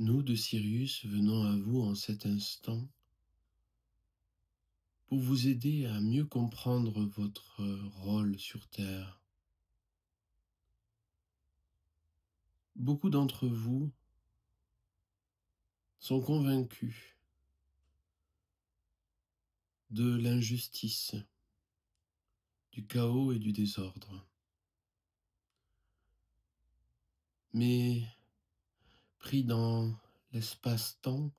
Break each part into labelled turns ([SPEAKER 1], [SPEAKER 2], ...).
[SPEAKER 1] Nous de Sirius venons à vous en cet instant pour vous aider à mieux comprendre votre rôle sur Terre. Beaucoup d'entre vous sont convaincus de l'injustice, du chaos et du désordre. Mais pris dans l'espace-temps,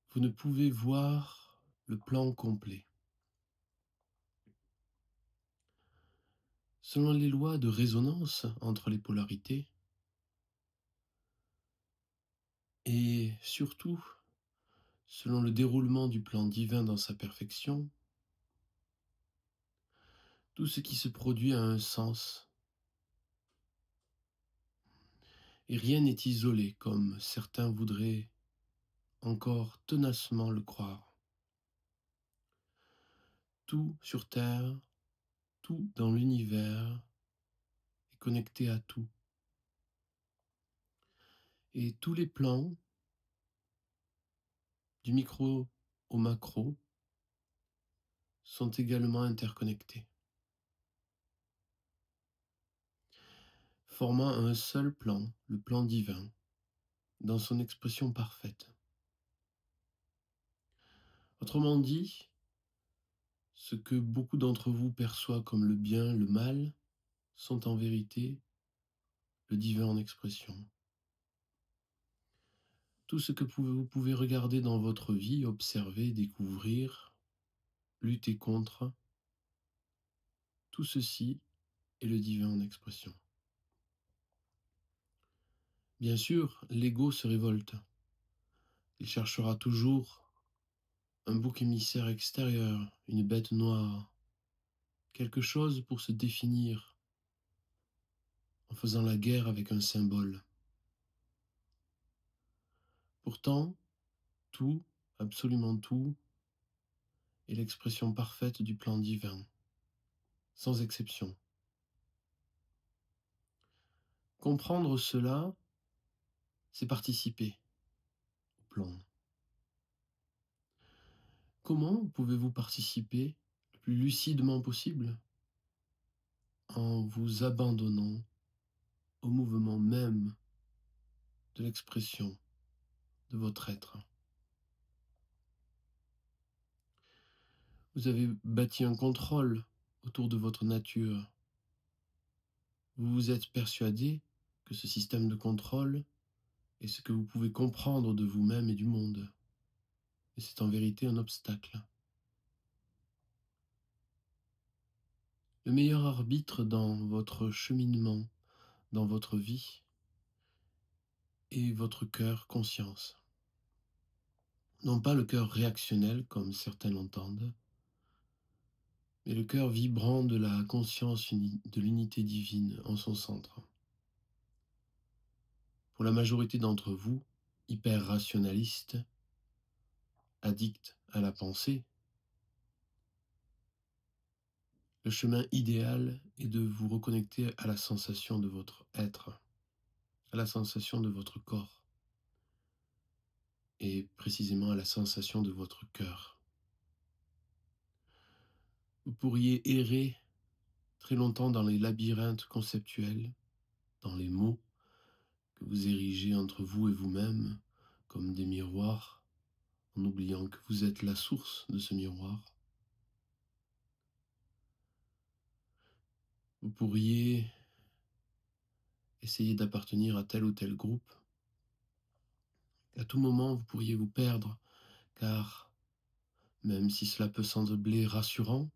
[SPEAKER 1] vous ne pouvez voir le plan complet. Selon les lois de résonance entre les polarités, et surtout selon le déroulement du plan divin dans sa perfection, tout ce qui se produit a un sens, et rien n'est isolé comme certains voudraient encore tenacement le croire. Tout sur Terre, tout dans l'univers est connecté à tout. Et tous les plans, du micro au macro, sont également interconnectés, formant un seul plan, le plan divin, dans son expression parfaite. Autrement dit, ce que beaucoup d'entre vous perçoivent comme le bien, le mal, sont en vérité le divin en expression. Tout ce que vous pouvez regarder dans votre vie, observer, découvrir, lutter contre, tout ceci est le divin en expression. Bien sûr, l'ego se révolte. Il cherchera toujours un bouc émissaire extérieur, une bête noire, quelque chose pour se définir en faisant la guerre avec un symbole. Pourtant, tout, absolument tout, est l'expression parfaite du plan divin, sans exception. Comprendre cela, c'est participer au plan. Comment pouvez-vous participer le plus lucidement possible? En vous abandonnant au mouvement même de l'expression de votre être. Vous avez bâti un contrôle autour de votre nature. Vous vous êtes persuadé que ce système de contrôle est ce que vous pouvez comprendre de vous-même et du monde. Et c'est en vérité un obstacle. Le meilleur arbitre dans votre cheminement, dans votre vie, est votre cœur conscience. Non pas le cœur réactionnel comme certains l'entendent, mais le cœur vibrant de la conscience de l'unité divine en son centre. Pour la majorité d'entre vous, hyper-rationalistes, addicts à la pensée, le chemin idéal est de vous reconnecter à la sensation de votre être, à la sensation de votre corps, et précisément à la sensation de votre cœur. Vous pourriez errer très longtemps dans les labyrinthes conceptuels, dans les mots que vous érigez entre vous et vous-même comme des miroirs, en oubliant que vous êtes la source de ce miroir. Vous pourriez essayer d'appartenir à tel ou tel groupe. À tout moment, vous pourriez vous perdre, car même si cela peut sembler rassurant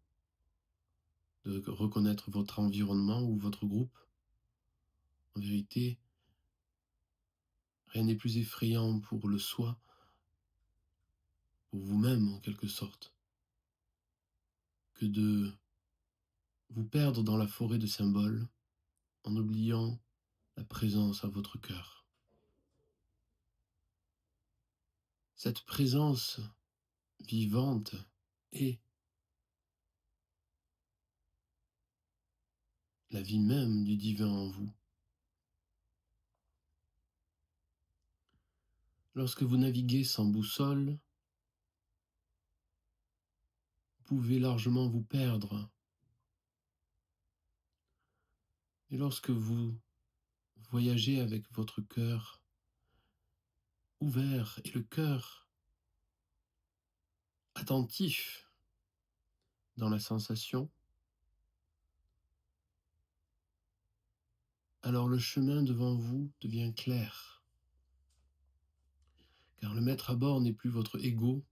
[SPEAKER 1] de reconnaître votre environnement ou votre groupe, en vérité, rien n'est plus effrayant pour le soi, pour vous-même en quelque sorte, que de vous perdre dans la forêt de symboles en oubliant la présence à votre cœur. Cette présence vivante est la vie même du divin en vous. Lorsque vous naviguez sans boussole, vous pouvez largement vous perdre. Et lorsque vous voyagez avec votre cœur ouvert et le cœur attentif dans la sensation, alors le chemin devant vous devient clair, car le maître à bord n'est plus votre ego,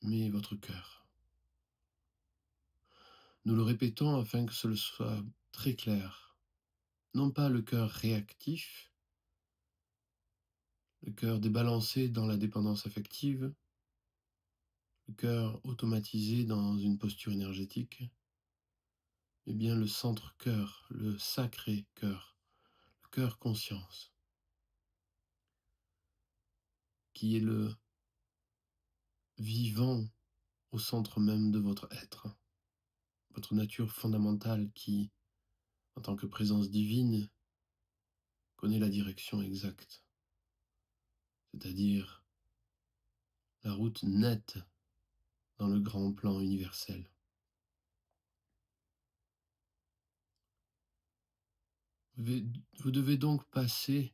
[SPEAKER 1] mais votre cœur. Nous le répétons afin que ce soit très clair. Non pas le cœur réactif, le cœur débalancé dans la dépendance affective, le cœur automatisé dans une posture énergétique, mais bien le centre-cœur, le sacré cœur, le cœur conscience, qui est le vivant au centre même de votre être, votre nature fondamentale qui, en tant que présence divine, connaît la direction exacte, c'est-à-dire la route nette dans le grand plan universel. Vous devez donc passer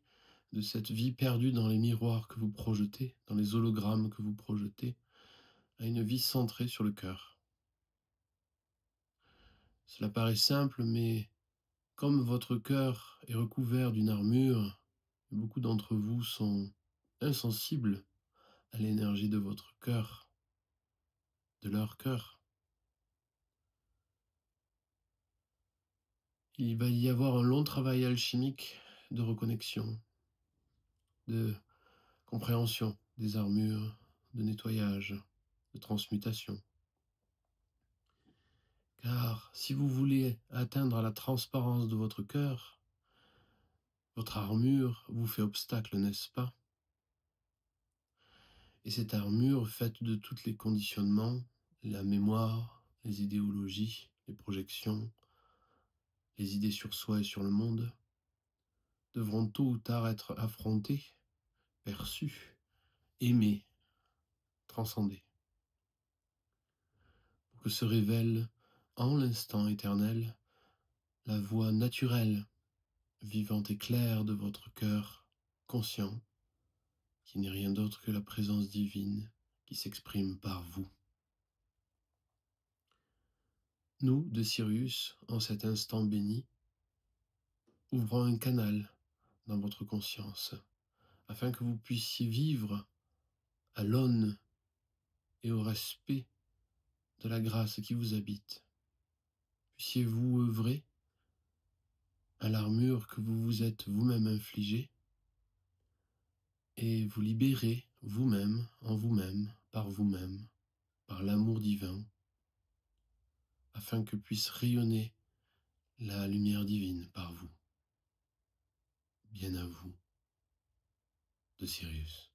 [SPEAKER 1] de cette vie perdue dans les miroirs que vous projetez, dans les hologrammes que vous projetez, à une vie centrée sur le cœur. Cela paraît simple, mais comme votre cœur est recouvert d'une armure, beaucoup d'entre vous sont insensibles à l'énergie de votre cœur, de leur cœur. Il va y avoir un long travail alchimique de reconnexion, de compréhension des armures, de nettoyage, de transmutation. Car si vous voulez atteindre la transparence de votre cœur, votre armure vous fait obstacle, n'est-ce pas? Et cette armure, faite de tous les conditionnements, la mémoire, les idéologies, les projections, les idées sur soi et sur le monde, devront tôt ou tard être affrontées, perçues, aimées, transcendées, pour que se révèle en l'instant éternel la voix naturelle, vivante et claire de votre cœur conscient, qui n'est rien d'autre que la présence divine qui s'exprime par vous. Nous, de Sirius, en cet instant béni, ouvrons un canal dans votre conscience, afin que vous puissiez vivre à l'aune et au respect de la grâce qui vous habite. Puissiez-vous œuvrer à l'armure que vous vous êtes vous-même infligée et vous libérer vous-même, en vous-même, par l'amour divin, afin que puisse rayonner la lumière divine par vous. Bien à vous, de Sirius.